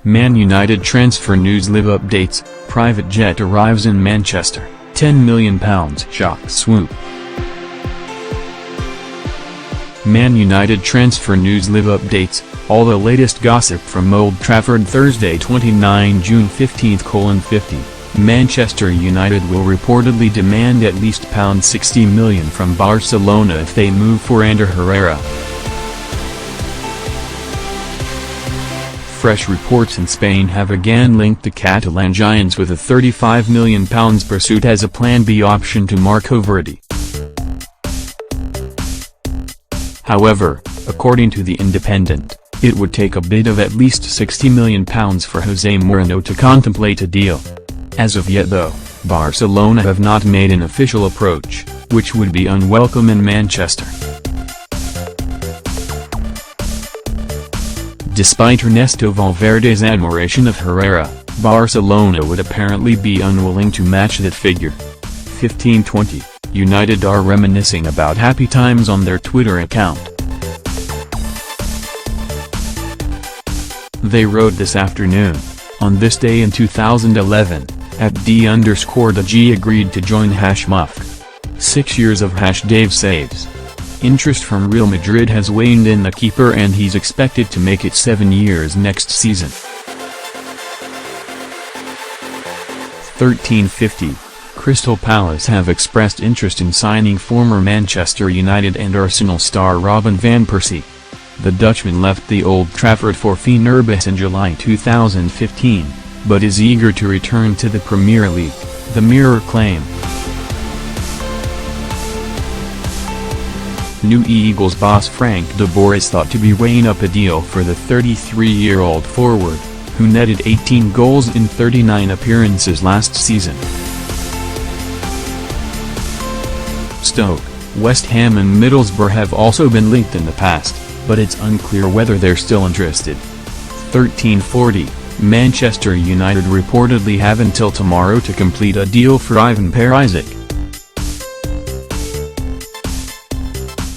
Man United transfer news live updates, private jet arrives in Manchester, £10 million shock swoop. Man United transfer news live updates, all the latest gossip from Old Trafford Thursday 29 June 15:50. Manchester United will reportedly demand at least £60 million from Barcelona if they move for Ander Herrera. Fresh reports in Spain have again linked the Catalan Giants with a £35 million pursuit as a Plan B option to Marco Verratti. However, according to The Independent, it would take a bid of at least £60 million for Jose Mourinho to contemplate a deal. As of yet though, Barcelona have not made an official approach, which would be unwelcome in Manchester. Despite Ernesto Valverde's admiration of Herrera, Barcelona would apparently be unwilling to match that figure. 1520, United are reminiscing about happy times on their Twitter account. They wrote this afternoon, on this day in 2011, @D_the_G agreed to join #Musk. 6 years of #Dave saves. Interest from Real Madrid has waned in the keeper and he's expected to make it 7 years next season. 1350, Crystal Palace have expressed interest in signing former Manchester United and Arsenal star Robin van Persie. The Dutchman left the Old Trafford for Fenerbahce in July 2015, but is eager to return to the Premier League, the Mirror claim. New Eagles boss Frank de Boer is thought to be weighing up a deal for the 33-year-old forward, who netted 18 goals in 39 appearances last season. Stoke, West Ham and Middlesbrough have also been linked in the past, but it's unclear whether they're still interested. 1340, Manchester United reportedly have until tomorrow to complete a deal for Ivan Perisic.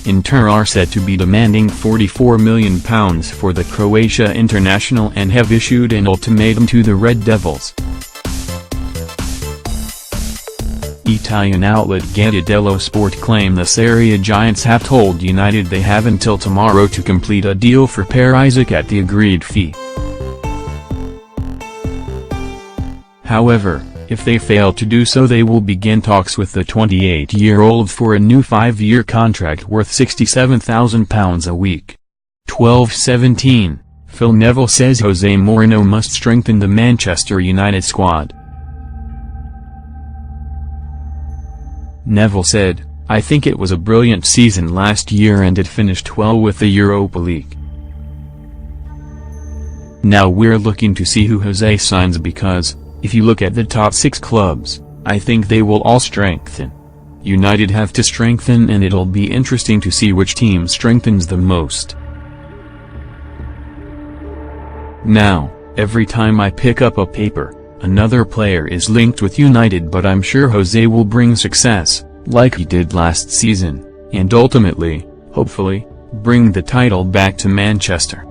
Inter are said to be demanding £44 million for the Croatia international and have issued an ultimatum to the Red Devils. Italian outlet Gazzetta dello Sport claim the Serie A giants have told United they have until tomorrow to complete a deal for Perisic at the agreed fee. However, if they fail to do so they will begin talks with the 28-year-old for a new 5-year contract worth £67,000 a week. 1217, Phil Neville says Jose Mourinho must strengthen the Manchester United squad. Neville said, "I think it was a brilliant season last year and it finished well with the Europa League. Now we're looking to see who Jose signs because, if you look at the top 6 clubs, I think they will all strengthen. United have to strengthen and it'll be interesting to see which team strengthens the most. Now, every time I pick up a paper, another player is linked with United but I'm sure Jose will bring success, like he did last season, and ultimately, hopefully, bring the title back to Manchester."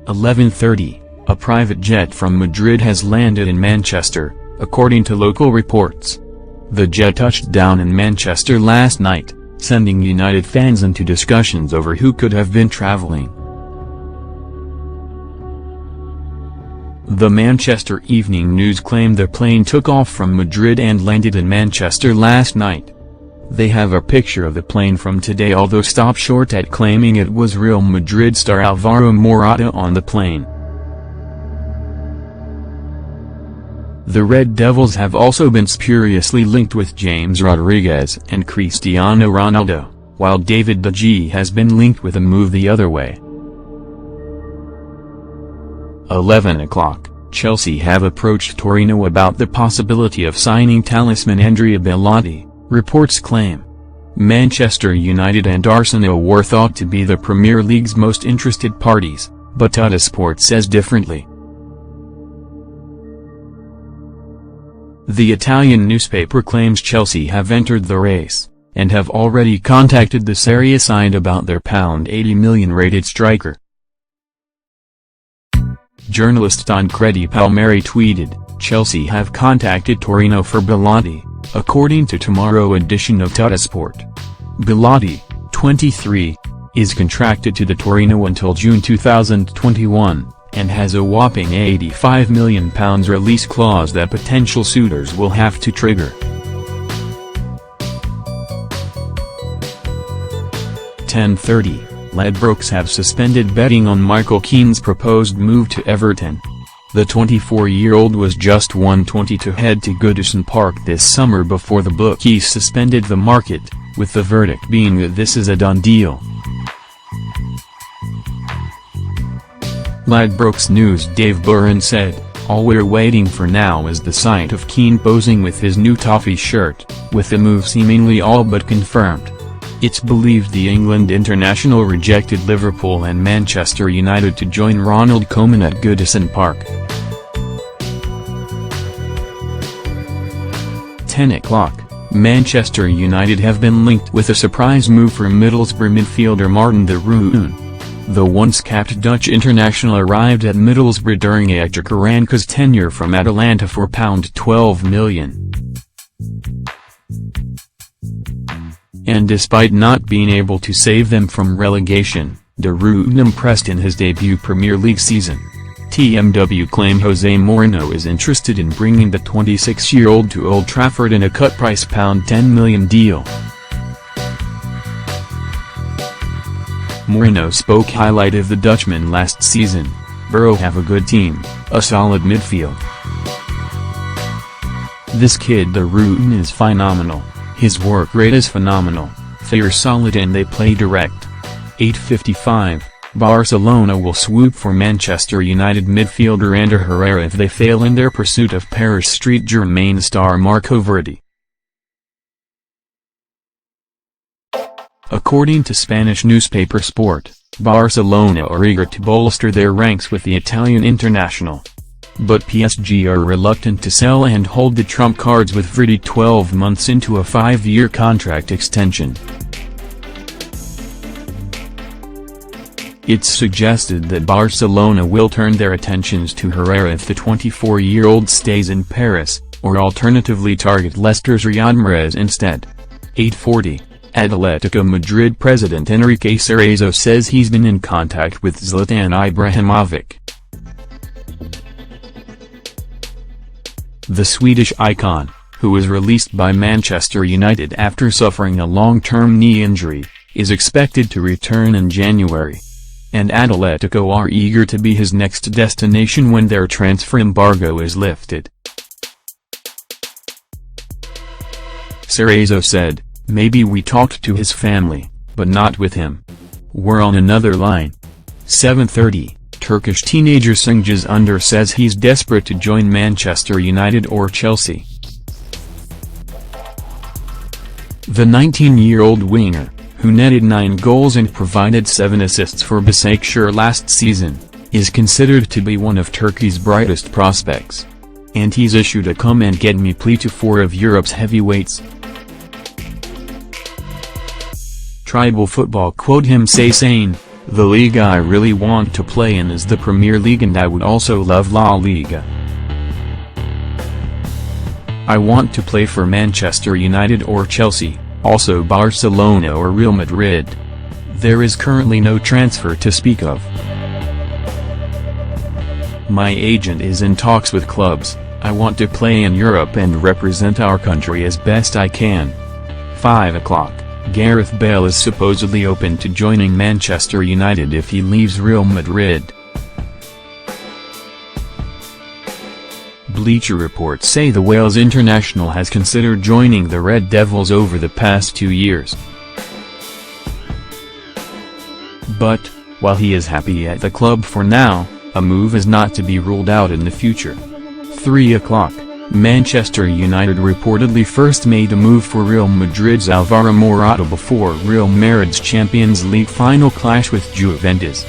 1130, a private jet from Madrid has landed in Manchester, according to local reports. The jet touched down in Manchester last night, sending United fans into discussions over who could have been travelling. The Manchester Evening News claimed the plane took off from Madrid and landed in Manchester last night. They have a picture of the plane from today although stopped short at claiming it was Real Madrid star Alvaro Morata on the plane. The Red Devils have also been spuriously linked with James Rodriguez and Cristiano Ronaldo, while David De Gea has been linked with a move the other way. 11 o'clock, Chelsea have approached Torino about the possibility of signing talisman Andrea Bellotti, reports claim. Manchester United and Arsenal were thought to be the Premier League's most interested parties, but Tuttosport says differently. The Italian newspaper claims Chelsea have entered the race, and have already contacted the Serie A side about their £80 million rated striker. Journalist Tancredi Palmieri tweeted, "Chelsea have contacted Torino for Belotti," according to tomorrow edition of Tuttosport. Belotti, 23, is contracted to the Torino until June 2021, and has a whopping £85 million release clause that potential suitors will have to trigger. 10:30, Ladbrokes have suspended betting on Michael Keane's proposed move to Everton. The 24-year-old was just 120 to head to Goodison Park this summer before the bookies suspended the market, with the verdict being that this is a done deal. Ladbrokes News' Dave Burren said, "All we're waiting for now is the sight of Keane posing with his new toffee shirt, with the move seemingly all but confirmed. It's believed the England international rejected Liverpool and Manchester United to join Ronald Koeman at Goodison Park." 10 o'clock, Manchester United have been linked with a surprise move for Middlesbrough midfielder Martin de Roon. The once-capped Dutch international arrived at Middlesbrough during Hector Karanka's tenure from Atalanta for £12 million. And despite not being able to save them from relegation, de Roon impressed in his debut Premier League season. TMW claim Jose Mourinho is interested in bringing the 26-year-old to Old Trafford in a cut-price £10 million deal. Mourinho spoke highlight of the Dutchman last season. "Borough have a good team, a solid midfield. This kid de Roon is phenomenal, his work rate is phenomenal, they're solid and they play direct." 8:55, Barcelona will swoop for Manchester United midfielder Ander Herrera if they fail in their pursuit of Paris Saint-Germain star Marco Verratti. According to Spanish newspaper Sport, Barcelona are eager to bolster their ranks with the Italian international. But PSG are reluctant to sell and hold the trump cards with Verratti 12 months into a 5-year contract extension. It's suggested that Barcelona will turn their attentions to Herrera if the 24-year-old stays in Paris, or alternatively target Leicester's Riyad Mahrez instead. 8:40, Atletico Madrid president Enrique Cerezo says he's been in contact with Zlatan Ibrahimovic. The Swedish icon, who was released by Manchester United after suffering a long-term knee injury, is expected to return in January. And Atletico are eager to be his next destination when their transfer embargo is lifted. Cerezo said, "Maybe we talked to his family, but not with him. We're on another line." 7:30, Turkish teenager Cengiz Ünder says he's desperate to join Manchester United or Chelsea. The 19-year-old winger, who netted 9 goals and provided 7 assists for Başakşehir last season, is considered to be one of Turkey's brightest prospects. And he's issued a come-and-get-me plea to 4 of Europe's heavyweights. Tribal Football quote him saying, "The league I really want to play in is the Premier League and I would also love La Liga. I want to play for Manchester United or Chelsea, also Barcelona or Real Madrid. There is currently no transfer to speak of. My agent is in talks with clubs. I want to play in Europe and represent our country as best I can." 5 o'clock, Gareth Bale is supposedly open to joining Manchester United if he leaves Real Madrid. Bleacher reports say the Wales international has considered joining the Red Devils over the past 2 years. But, while he is happy at the club for now, a move is not to be ruled out in the future. 3 o'clock, Manchester United reportedly first made a move for Real Madrid's Alvaro Morata before Real Madrid's Champions League final clash with Juventus.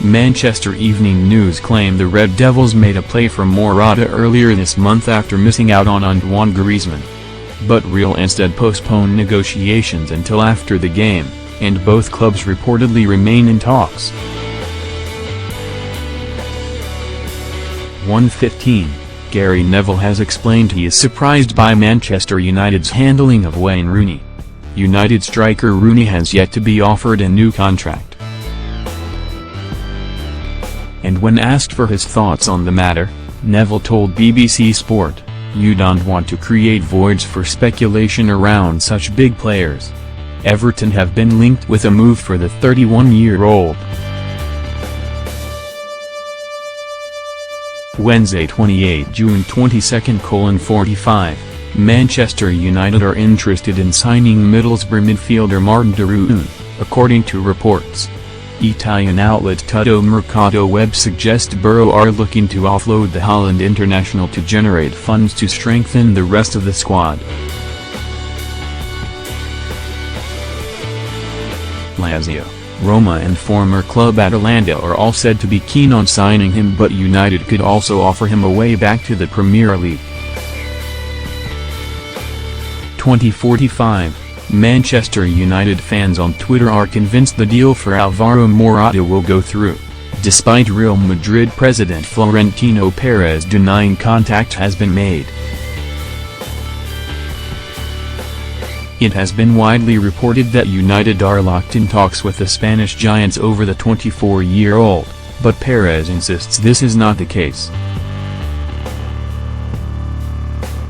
Manchester Evening News claimed the Red Devils made a play for Morata earlier this month after missing out on Antoine Griezmann. But Real instead postponed negotiations until after the game, and both clubs reportedly remain in talks. 1:15. Gary Neville has explained he is surprised by Manchester United's handling of Wayne Rooney. United striker Rooney has yet to be offered a new contract. And when asked for his thoughts on the matter, Neville told BBC Sport, "You don't want to create voids for speculation around such big players." Everton have been linked with a move for the 31-year-old. Wednesday 28 June 22:45, Manchester United are interested in signing Middlesbrough midfielder Martin Deroon, according to reports. Italian outlet Tutto Mercato Web suggests Borough are looking to offload the Holland international to generate funds to strengthen the rest of the squad. Lazio, Roma and former club Atalanta are all said to be keen on signing him, but United could also offer him a way back to the Premier League. 20:45, Manchester United fans on Twitter are convinced the deal for Alvaro Morata will go through, despite Real Madrid president Florentino Perez denying contact has been made. It has been widely reported that United are locked in talks with the Spanish giants over the 24-year-old, but Perez insists this is not the case.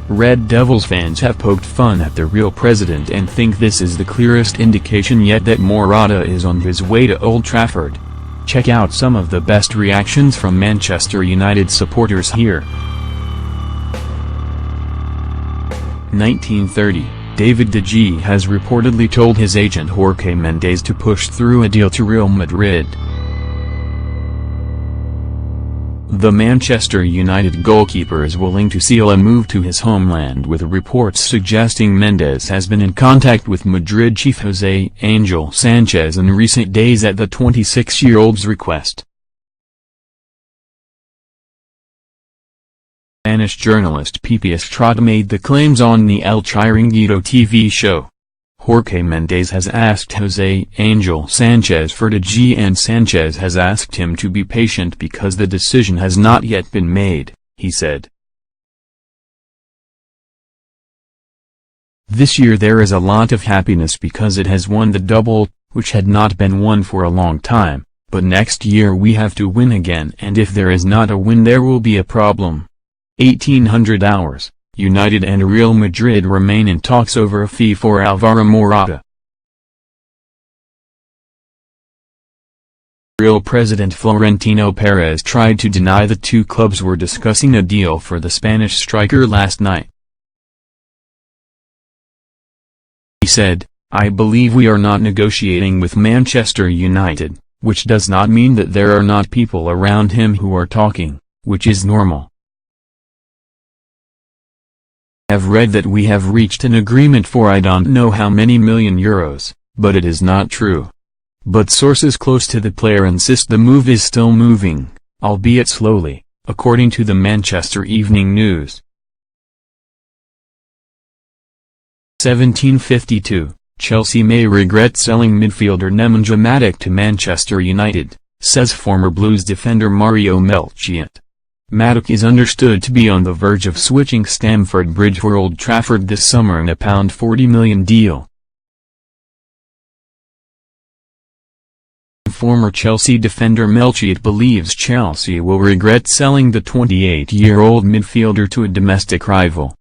Red Devils fans have poked fun at the Real president and think this is the clearest indication yet that Morata is on his way to Old Trafford. Check out some of the best reactions from Manchester United supporters here. 1930. David De Gea has reportedly told his agent Jorge Mendes to push through a deal to Real Madrid. The Manchester United goalkeeper is willing to seal a move to his homeland, with reports suggesting Mendes has been in contact with Madrid chief José Angel Sanchez in recent days at the 26-year-old's request. Spanish journalist Pepe Estrada made the claims on the El Chiringuito TV show. Jorge Mendes has asked José Angel Sanchez for De Gea, and Sanchez has asked him to be patient because the decision has not yet been made, he said. This year there is a lot of happiness because it has won the double, which had not been won for a long time, but next year we have to win again, and if there is not a win there will be a problem. 1800 hours, United and Real Madrid remain in talks over a fee for Alvaro Morata. Real president Florentino Perez tried to deny the two clubs were discussing a deal for the Spanish striker last night. He said, "I believe we are not negotiating with Manchester United, which does not mean that there are not people around him who are talking, which is normal. I have read that we have reached an agreement for I don't know how many million euros, but it is not true. But sources close to the player insist the move is still moving, albeit slowly," according to the Manchester Evening News. 1752, Chelsea may regret selling midfielder Nemanja Matic to Manchester United, says former Blues defender Mario Melchiot. Matic is understood to be on the verge of switching Stamford Bridge for Old Trafford this summer in a £40 million deal. Former Chelsea defender Melchiot believes Chelsea will regret selling the 28-year-old midfielder to a domestic rival.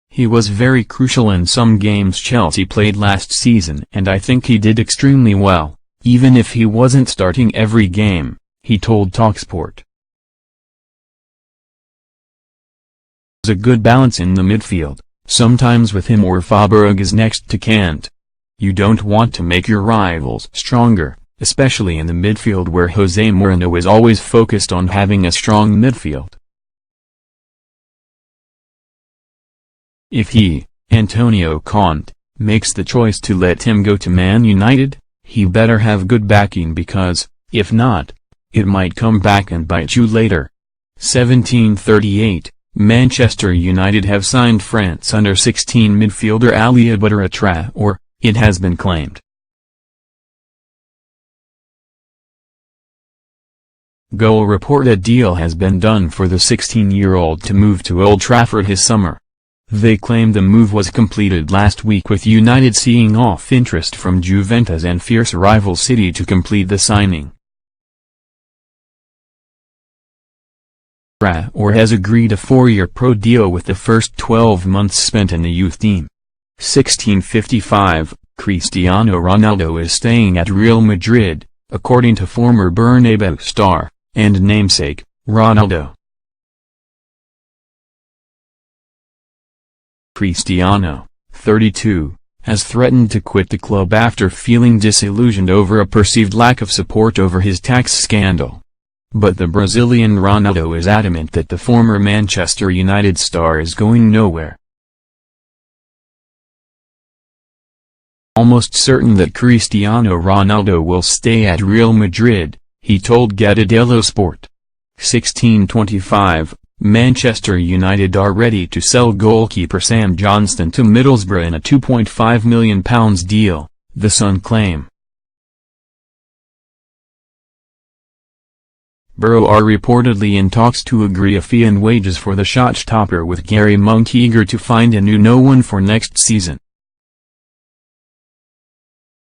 He was very crucial in some games Chelsea played last season, and I think he did extremely well, even if he wasn't starting every game, he told TalkSport. There's a good balance in the midfield, sometimes with him or Fabregas next to Kant. You don't want to make your rivals stronger, especially in the midfield where Jose Mourinho is always focused on having a strong midfield. If he, Antonio Conte, makes the choice to let him go to Man United, he better have good backing because, if not, it might come back and bite you later. 1738, Manchester United have signed France under-16 midfielder Utd Transfer, it has been claimed. Goal report: a deal has been done for the 16-year-old to move to Old Trafford this summer. They claim the move was completed last week, with United seeing off interest from Juventus and fierce rival City to complete the signing. Traore has agreed a 4-year pro deal with the first 12 months spent in the youth team. 1655, Cristiano Ronaldo is staying at Real Madrid, according to former Bernabeu star and namesake, Ronaldo. Cristiano, 32, has threatened to quit the club after feeling disillusioned over a perceived lack of support over his tax scandal. But the Brazilian Ronaldo is adamant that the former Manchester United star is going nowhere. Almost certain that Cristiano Ronaldo will stay at Real Madrid, he told Gazzetta dello Sport. 1625, Manchester United are ready to sell goalkeeper Sam Johnstone to Middlesbrough in a £2.5 million deal, the Sun claim. Borough are reportedly in talks to agree a fee and wages for the shot-stopper, with Gary Monk eager to find a new no-one for next season.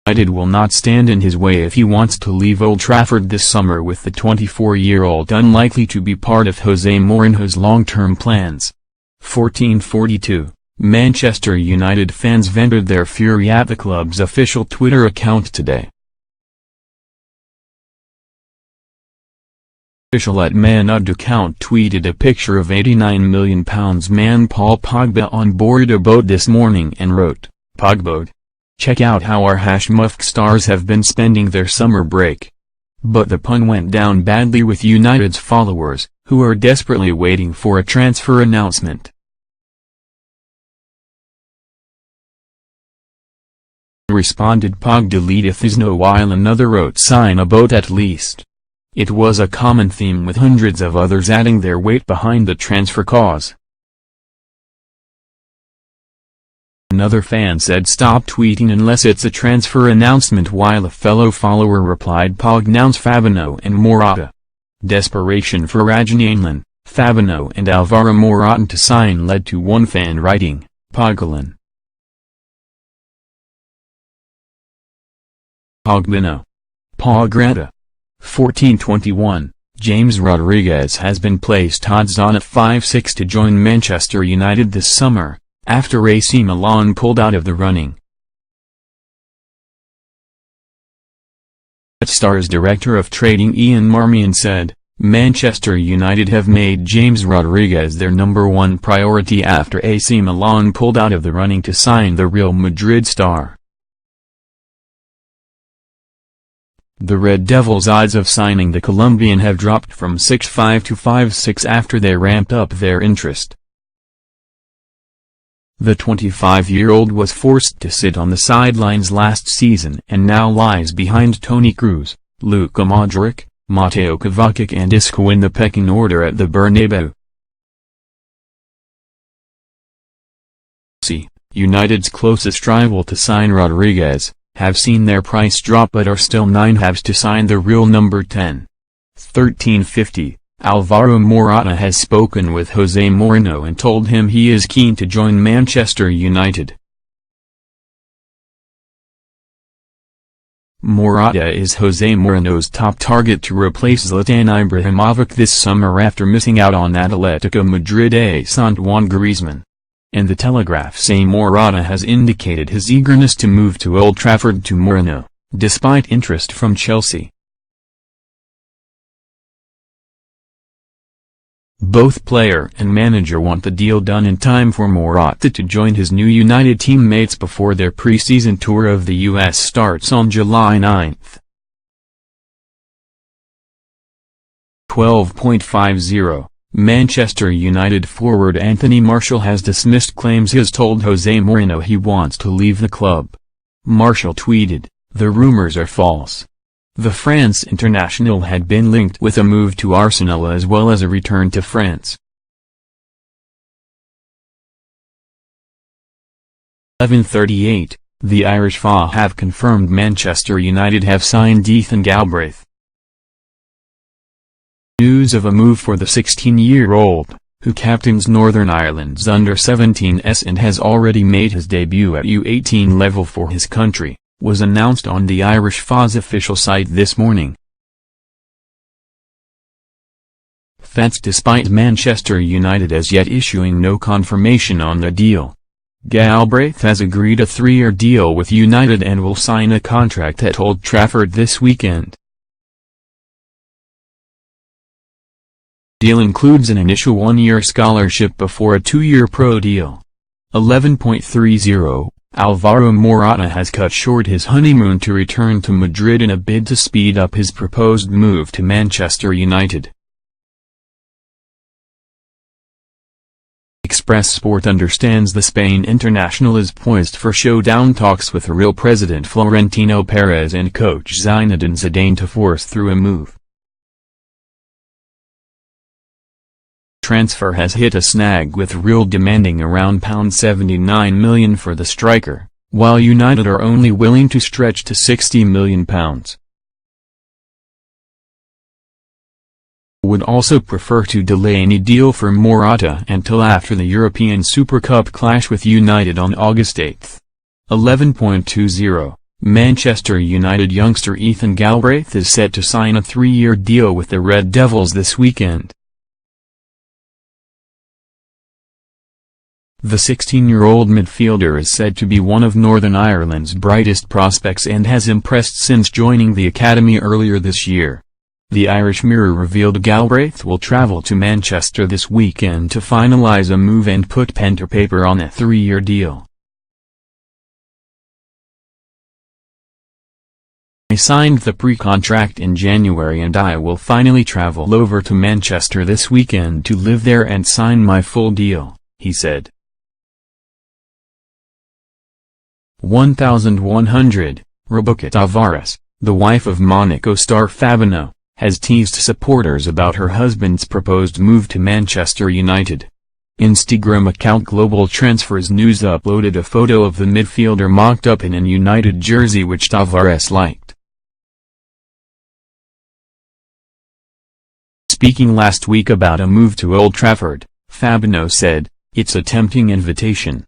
United will not stand in his way if he wants to leave Old Trafford this summer, with the 24-year-old unlikely to be part of Jose Mourinho's long-term plans. 1442, Manchester United fans vented their fury at the club's official Twitter account today. Official @Man account tweeted a picture of £89 million man Paul Pogba on board a boat this morning and wrote, "Pogba. Check out how our #muff stars have been spending their summer break." But the pun went down badly with United's followers, who are desperately waiting for a transfer announcement. Responded, "Pog deleteth his no," while another wrote, "Sign a boat at least." It was a common theme, with hundreds of others adding their weight behind the transfer cause. Another fan said, "Stop tweeting unless it's a transfer announcement," while a fellow follower replied, "Pog announce Fabinho and Morata." Desperation for Rajanian, Fabinho and Alvaro Morata to sign led to one fan writing, "Pogolin. Pogbino. Pograta." 1421, James Rodriguez has been placed odds-on at 5-6 to join Manchester United this summer, after AC Milan pulled out of the running. Star's director of trading Ian Marmion said, "Manchester United have made James Rodriguez their #1 priority after AC Milan pulled out of the running to sign the Real Madrid star." The Red Devils' odds of signing the Colombian have dropped from 6-5 to 5-6 after they ramped up their interest. The 25-year-old was forced to sit on the sidelines last season and now lies behind Toni Kroos, Luka Modric, Mateo Kovacic and Isco in the pecking order at the Bernabeu. United's closest rival to sign Rodriguez, have seen their price drop but are still 9 halves to sign the real number 10. 1350, Alvaro Morata has spoken with Jose Mourinho and told him he is keen to join Manchester United. Morata is Jose Mourinho's top target to replace Zlatan Ibrahimovic this summer after missing out on Atletico Madrid's Antoine Griezmann. And the Telegraph say Morata has indicated his eagerness to move to Old Trafford to Mourinho, despite interest from Chelsea. Both player and manager want the deal done in time for Morata to join his new United teammates before their pre-season tour of the US starts on July 9. 12.50, Manchester United forward Anthony Martial has dismissed claims he has told Jose Mourinho he wants to leave the club. Martial tweeted, "The rumors are false." The France international had been linked with a move to Arsenal as well as a return to France. 11:38, the Irish FA have confirmed Manchester United have signed Ethan Galbraith. News of a move for the 16-year-old, who captains Northern Ireland's under-17s and has already made his debut at U18 level for his country, was announced on the Irish FA's official site this morning. That's despite Manchester United as yet issuing no confirmation on the deal. Galbraith has agreed a 3-year deal with United and will sign a contract at Old Trafford this weekend. The deal includes an initial 1-year scholarship before a 2-year pro deal. 11.30, Alvaro Morata has cut short his honeymoon to return to Madrid in a bid to speed up his proposed move to Manchester United. Express Sport understands the Spain international is poised for showdown talks with Real president Florentino Perez and coach Zinedine Zidane to force through a move. Transfer has hit a snag with Real demanding around £79 million for the striker, while United are only willing to stretch to £60 million. Would also prefer to delay any deal for Morata until after the European Super Cup clash with United on August 8. 11.20, Manchester United youngster Ethan Galbraith is set to sign a 3-year deal with the Red Devils this weekend. The 16-year-old midfielder is said to be one of Northern Ireland's brightest prospects and has impressed since joining the academy earlier this year. The Irish Mirror revealed Galbraith will travel to Manchester this weekend to finalise a move and put pen to paper on a 3-year deal. I signed the pre-contract in January and I will finally travel over to Manchester this weekend to live there and sign my full deal, he said. 1100, Rebecca Tavares, the wife of Monaco star Fabinho, has teased supporters about her husband's proposed move to Manchester United. Instagram account Global Transfers News uploaded a photo of the midfielder mocked up in an United jersey which Tavares liked. Speaking last week about a move to Old Trafford, Fabinho said, "It's a tempting invitation.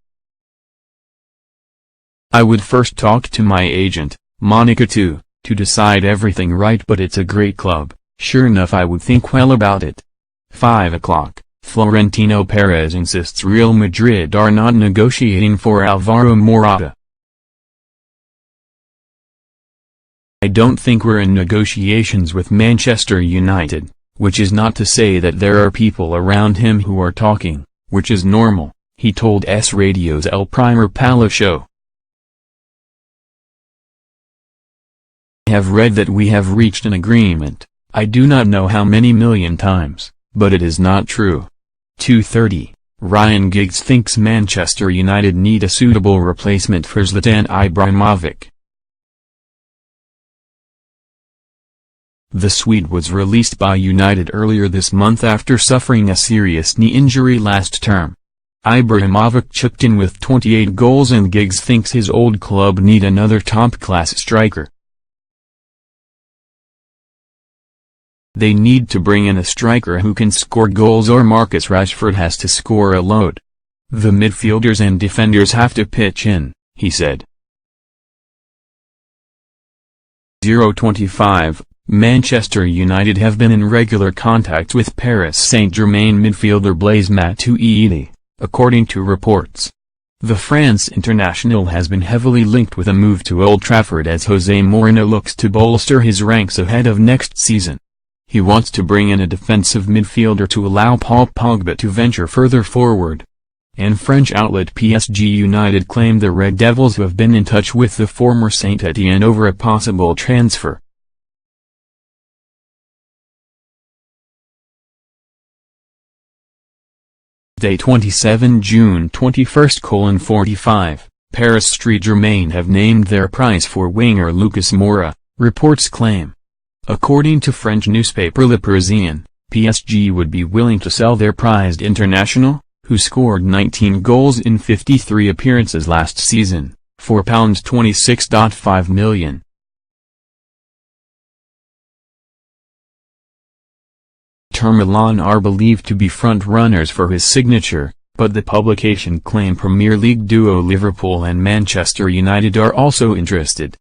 I would first talk to my agent, Monica too, to decide everything right, but it's a great club. Sure enough I would think well about it." 5 o'clock, Florentino Perez insists Real Madrid are not negotiating for Alvaro Morata. "I don't think we're in negotiations with Manchester United, which is not to say that there are people around him who are talking, which is normal," he told S Radio's El Primer Pala show. "I have read that we have reached an agreement, I do not know how many million times, but it is not true." 2:30, Ryan Giggs thinks Manchester United need a suitable replacement for Zlatan Ibrahimovic. The Swede was released by United earlier this month after suffering a serious knee injury last term. Ibrahimovic chipped in with 28 goals and Giggs thinks his old club need another top-class striker. "They need to bring in a striker who can score goals or Marcus Rashford has to score a load. The midfielders and defenders have to pitch in," he said. 0:25, Manchester United have been in regular contact with Paris Saint-Germain midfielder Blaise Matuidi, according to reports. The France international has been heavily linked with a move to Old Trafford as Jose Mourinho looks to bolster his ranks ahead of next season. He wants to bring in a defensive midfielder to allow Paul Pogba to venture further forward. And French outlet PSG United claimed the Red Devils have been in touch with the former Saint-Étienne over a possible transfer. Day 27 June 21:45, Paris Saint-Germain have named their price for winger Lucas Moura, reports claim. According to French newspaper Le Parisien, PSG would be willing to sell their prized international, who scored 19 goals in 53 appearances last season, for £26.5 million. Inter Milan are believed to be front-runners for his signature, but the publication claimed Premier League duo Liverpool and Manchester United are also interested.